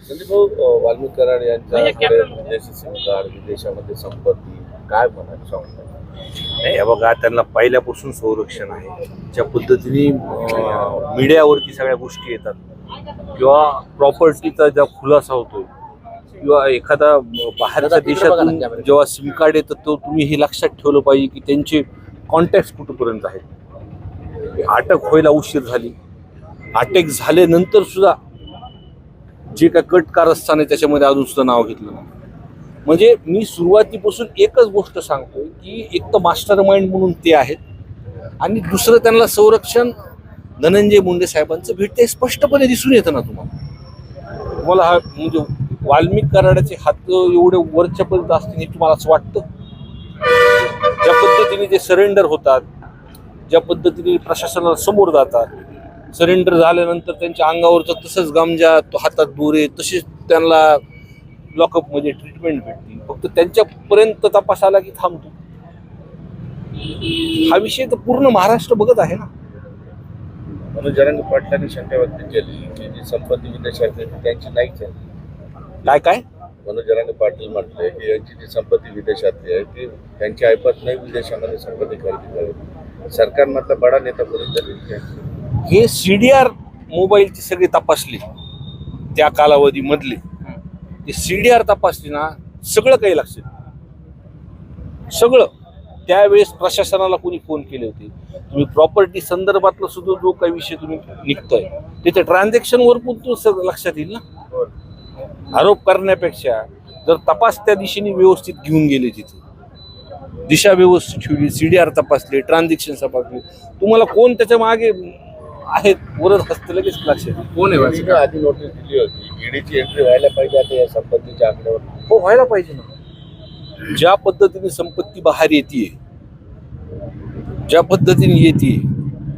म्हणजे भाऊ वाल्मिक कराड यांच्याकडे विदेशी सिम कार्ड, विदेशामध्ये संपत्ती काय म्हणाल? नाही हे बघा, त्यांना पहिल्यापासून संरक्षण आहे. ज्या पद्धतीने मीडियावरती सगळ्या गोष्टी येतात किंवा प्रॉपर्टीचा ज्या खुलासा होतोय किंवा एखादा बाहेरच्या देशातून जेव्हा सिम कार्ड येतं तो तुम्ही हे लक्षात ठेवलं पाहिजे की त्यांचे कॉन्टॅक्ट कुठपर्यंत आहेत. अटक व्हायला उशीर झाली, अटक झाल्यानंतर सुद्धा जे काय कट कारस्थान आहे त्याच्यामध्ये अजून सुद्धा नाव घेतलं नाही. म्हणजे मी सुरुवातीपासून एकच गोष्ट सांगतोय की एक तर मास्टर माइंड म्हणून ते आहेत आणि दुसरं त्यांना संरक्षण धनंजय मुंडे साहेबांचं भेटते स्पष्टपणे दिसून येतं ना तुम्हाला हा म्हणजे वाल्मिक कराडाचे हात एवढे वरच्यापर्यंत असतील हे तुम्हाला असं वाटतं? ज्या पद्धतीने ते सरेंडर होतात, ज्या पद्धतीने प्रशासनाला समोर जातात, सरेंडर झाल्यानंतर त्यांच्या अंगावरचं तसंच गामजा तो हातात दोरे तसेच त्यांना लॉकअप मध्ये ट्रीटमेंट भेटते. फक्त त्यांच्यापर्यंत तपास आला की थांबतो. हा विषय तर पूर्ण महाराष्ट्र बघत आहे ना. मनोज जरांगे पाटलांनी शंका व्यक्त केली की जी संपत्ती विदेशात आहे त्यांची नाहीच आहे. काय मनोज जरांगे पाटील म्हटले की यांची जी संपत्ती विदेशातली आहे ती त्यांची ऐपत नाही विदेशामध्ये संपत्ती खरेदी करावी. सरकारमधला बडा नेता पर्यंत हे सीडीआर मोबाईलची सगळी तपासली त्या कालावधीमधले ते सीडीआर तपासली ना सगळं काही लक्षात सगळं. त्यावेळेस प्रशासनाला कोणी फोन केले होते, तुम्ही प्रॉपर्टी संदर्भातला सुद्धा जो काही विषय तुम्ही निघतोय त्याच्या ट्रान्झॅक्शनवर पण तो सगळं लक्षात येईल ना. आरोप करण्यापेक्षा जर तपास त्या दिशेने व्यवस्थित घेऊन गेले, तिथे दिशा व्यवस्थित ठेवली, सीडीआर तपासले, ट्रान्झॅक्शन तपासले, तुम्हाला कोण त्याच्या मागे आहेत वरच हस्त लगेच लक्षात कोण आहे. आधी नोटीस दिली होती ईडीची एंट्री व्हायला पाहिजे आता या संपत्तीच्या आकड्यावर. हो व्हायला पाहिजे ना. ज्या पद्धतीने संपत्ती बाहेर येते, ज्या पद्धतीने येते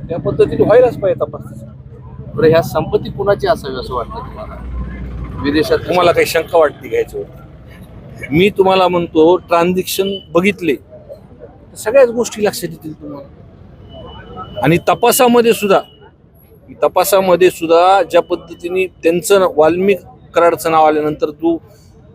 त्या पद्धतीने व्हायलाच पाहिजे तपास. बरं, ह्या संपत्ती कुणाची असावी असं वाटतं तुम्हाला? विदेशात तुम्हाला काही शंका वाटते घ्यायचं? मी तुम्हाला म्हणतो ट्रान्झॅक्शन बघितले सगळ्याच गोष्टी लक्षात येतील तुम्हाला. आणि तपासामध्ये सुद्धा ज्या पद्धतीने त्यांचं वाल्मिक कराडचं नाव आल्यानंतर जो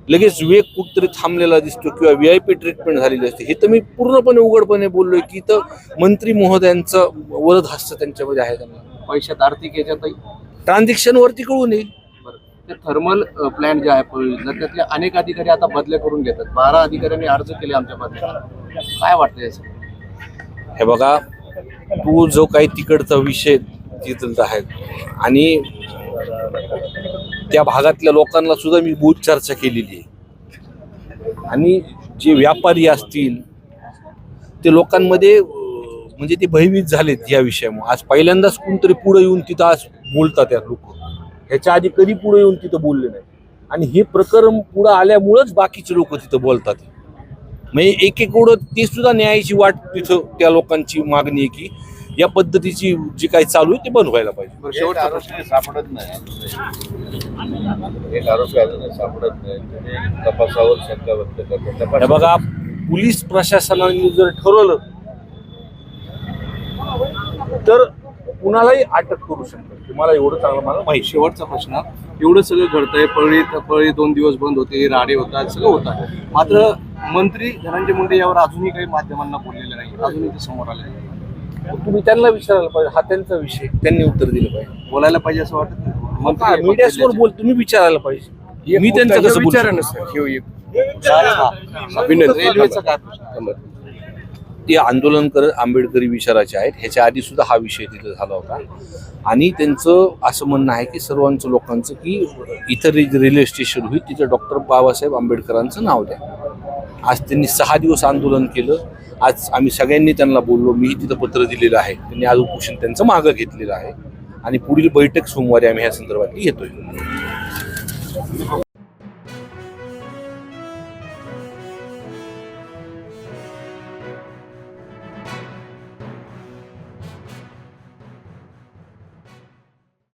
लगेच वेग कुठतरी थांबलेला दिसतो किंवा VIP ट्रीटमेंट झालेली असते, हे तर मी पूर्णपणे उघडपणे बोललोय की तर मंत्री महोदयांचं वरद हस्त त्यांच्यामध्ये आहे. त्यांना पैशात आर्थिक याच्यातही ट्रान्झॅक्शन वरती कळून येईल. ते थर्मल प्लॅन्ट जे आहे पळवीतलं त्यातले अनेक अधिकारी आता बदल्या करून घेतात. 12 अधिकाऱ्यांनी अर्ज केले आमच्या बदल्या. काय वाटतं याचं? हे बघा, तू जो काही तिकडचा विषय तिथं आहे आणि त्या भागातल्या लोकांना सुद्धा मी बहुत चर्चा केलेली आहे. आणि जे व्यापारी असतील ते लोकांमध्ये म्हणजे ते भयभीत झालेत या विषयामुळे. आज पहिल्यांदाच कोणतरी पुढे येऊन तिथं आज बोलतात या लोक. ह्याच्या आधी कधी पुढे येऊन तिथं बोलले नाही. आणि हे प्रकरण पुढे आल्यामुळंच बाकीचे लोक तिथं बोलतात. म्हणजे एक ते सुद्धा न्यायाची वाट तिथं त्या लोकांची मागणी आहे की या पद्धतीची जी काही चालू आहे ते बंद व्हायला पाहिजे. शेवटचा प्रश्न सापडत नाही, एक आरोपी अजून सापडत नाही. तुम्ही तपासावर शंका व्यक्त करता. हे बघा, पोलीस प्रशासनाने जर ठरवलं तर कुणालाही अटक करू शकतो. मला एवढं चांगलं मला माहिती. शेवटचा प्रश्न, एवढं सगळं घडतंय, पळी 2 दिवस बंद होते, राडे होतात, सगळं होत आहे, मात्र मंत्री धनंजय मुंडे यावर अजूनही काही माध्यमांना बोललेलं नाही, अजूनही ते समोर आले नाही. तुम्ही त्यांना विचारायला पाहिजे, हा त्यांचा विषय, त्यांनी उत्तर दिलं पाहिजे. बोलायला पाहिजे असं वाटत नाही. मीडियासमोर बोल, तुम्ही विचारायला पाहिजे. मी त्यांचं कसं विचारा रेल्वेचा काय प्रश्न? ते आंदोलन करत आंबेडकरी विचाराचे आहेत. ह्याच्या आधी सुद्धा हा विषय तिथे झाला होता. आणि त्यांचं असं म्हणणं आहे की सर्वांचं लोकांचं की इथं रेल्वे स्टेशन होईल तिथे डॉक्टर बाबासाहेब आंबेडकरांचं नाव द्या. आज त्यांनी 6 दिवस आंदोलन केलं. आज आम्ही सगळ्यांनी त्यांना बोललो, मी तिथं पत्र दिलेलं आहे. त्यांनी आज उपोषण त्यांचं मागं घेतलेलं आहे आणि पुढील बैठक सोमवारी आम्ही ह्या संदर्भात येतोय.